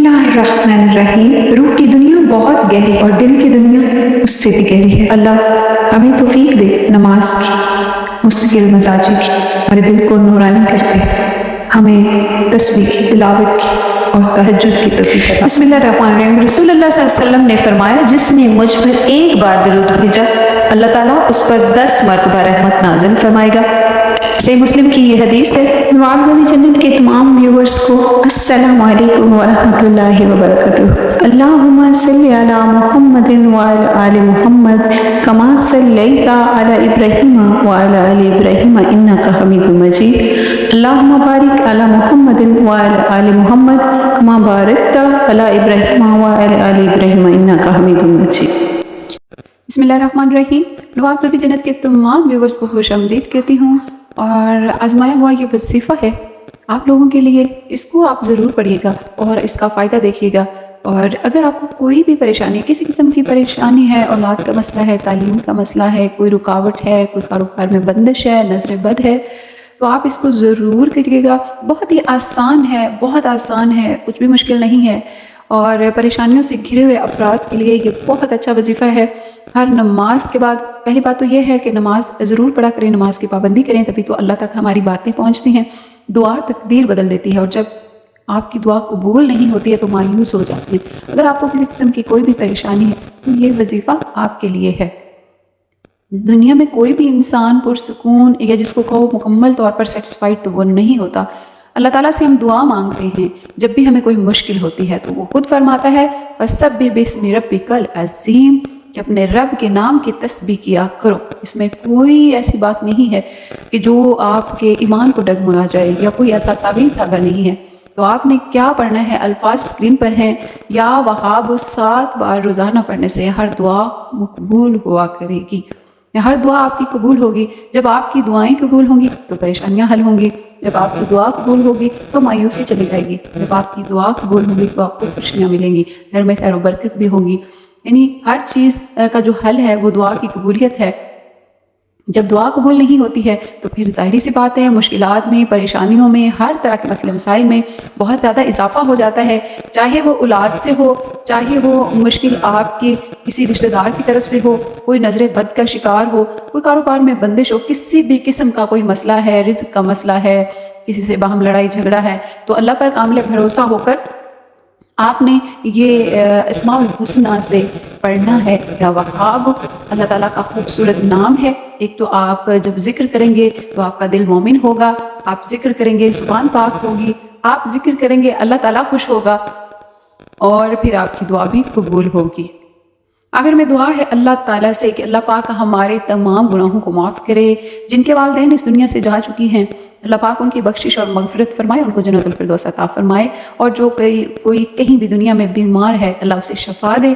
बिस्मिल्लाहिर्रहमानिर्रहीम। रूह की दुनिया बहुत गहरी और दिल की दुनिया उससे भी गहरी है। अल्लाह हमें तौफीक दे नमाज की, मुस्तकिल मजाजी की, हमारे दिल को नूरानी कर दे, हमें तस्बीह की, तिलावत की और तहज्जुद की तौफीक अता। बिस्मिल्लाहिर्रहमानिर्रहीम। रसूलुल्लाह सल्लल्लाहु अलैहि वसल्लम ने फरमाया, जिसने मुझ पर एक बार दरूद भेजा अल्लाह ताला उस पर 10 मरतबा रहमत नाज़िल फरमाएगा। सही मुस्लिम की ये हदीस है। नवाब जन्नत के तमाम व्यूवर्स को अस्सलामु अलैकुम व रहमतुल्लाहि व बरकातुहू। अल्लाहुम्मा सल्लि अला मुहम्मदिन व अला आलि मुहम्मद कमा सल्लैता अला इब्राहीम व अला आलि इब्राहीम इन्नका हमीदुम मजीद। अल्लाहुम्मा बारिक अला मुहम्मदिन व अला आलि मुहम्मद कमा बारकता अला इब्राहीम व अला आलि इब्राहीम इन्नका हमीदुम मजीद। बिस्मिल्लाहिर्रहमानिर्रहीम। नवाब जन्नत के तमाम व्यूवर्स को खुशामदीद कहती हूँ और आजमाया हुआ ये वजीफ़ा है आप लोगों के लिए। इसको आप ज़रूर पढ़िएगा और इसका फ़ायदा देखिएगा। और अगर आपको कोई भी परेशानी, किसी किस्म की परेशानी है, औलाद का मसला है, तालीम का मसला है, कोई रुकावट है, कोई कारोबार में बंदिश है, नज़र बद है, तो आप इसको ज़रूर करिएगा। बहुत ही आसान है, बहुत आसान है, कुछ भी मुश्किल नहीं है। और परेशानियों से घिरे हुए अफराद के लिए ये बहुत अच्छा वजीफ़ा है। हर नमाज के बाद पहली बात तो ये है कि नमाज ज़रूर पढ़ा करें, नमाज की पाबंदी करें, तभी तो अल्लाह तक हमारी बातें पहुँचती हैं। दुआ तकदीर बदल देती है और जब आपकी दुआ कबूल नहीं होती है तो मायूस हो जाते हैं। अगर आपको किसी किस्म की कोई भी परेशानी है तो ये वजीफ़ा आपके लिए है। दुनिया में कोई भी इंसान पुरसुकून या जिसको कहो मुकम्मल तौर पर सेटिस्फाइड तो वो नहीं होता। अल्लाह ताला से हम दुआ मांगते हैं जब भी हमें कोई मुश्किल होती है तो वो खुद फरमाता है फसब्बिह बिस्मि रब्बिकल अज़ीम, अपने रब के नाम की तस्बीह किया करो। इसमें कोई ऐसी बात नहीं है कि जो आपके ईमान को डगमगा जाए या कोई ऐसा तावीज़ धागा नहीं है। तो आपने क्या पढ़ना है, अल्फाज स्क्रीन पर हैं, या वहाब 7 बार रोज़ाना पढ़ने से हर दुआ मकबूल हुआ करेगी। हर दुआ आपकी कबूल होगी। जब आपकी दुआएं कबूल होंगी तो परेशानियां हल होंगी। जब आपकी दुआ कबूल होगी तो मायूसी चली जाएगी। जब आपकी दुआ कबूल होगी तो आपको खुशियाँ मिलेंगी, घर में खैर बरकत भी होगी। यानी हर चीज़ का जो हल है वो दुआ की कबूलियत है। जब दुआ कबूल नहीं होती है तो फिर ज़ाहिरी सी बात है मुश्किलात में, परेशानियों में, हर तरह के मसले मसाइल में बहुत ज़्यादा इजाफा हो जाता है। चाहे वो औलाद से हो, चाहे वो मुश्किल आपके किसी रिश्तेदार की तरफ से हो, कोई नज़र बद का शिकार हो, कोई कारोबार में बंदिश हो, किसी भी किस्म का कोई मसला है, रिज़्क का मसला है, किसी से बाहम लड़ाई झगड़ा है, तो अल्लाह पर कामिल भरोसा होकर आपने ये अस्माउल हुस्ना से पढ़ना है। या वहाब अल्लाह ताला का खूबसूरत नाम है। एक तो आप जब जिक्र करेंगे तो आपका दिल मोमिन होगा, आप जिक्र करेंगे ज़ुबान पाक होगी, आप जिक्र करेंगे अल्लाह ताला खुश होगा और फिर आपकी दुआ भी कबूल होगी। आखिर में दुआ है अल्लाह ताला से कि अल्लाह पाक हमारे तमाम गुनाहों को माफ़ करे। जिनके वालिदैन इस दुनिया से जा चुकी हैं अल्लाह पाक उनकी बख्शिश और मगफिरत फरमाए, उनको जन्नतुल फिरदौस अता फरमाए। और जो कोई कहीं भी दुनिया में बीमार है अल्लाह उसे शफा दे।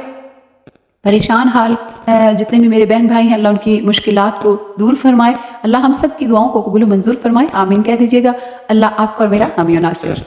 परेशान हाल जितने भी मेरे बहन भाई हैं अल्लाह उनकी मुश्किलात को दूर फरमाए। अल्लाह हम सब की दुआओं को कबूल मंजूर फरमाए। आमीन कह दीजिएगा। अल्लाह आपका और मेरा हामी और नासिर।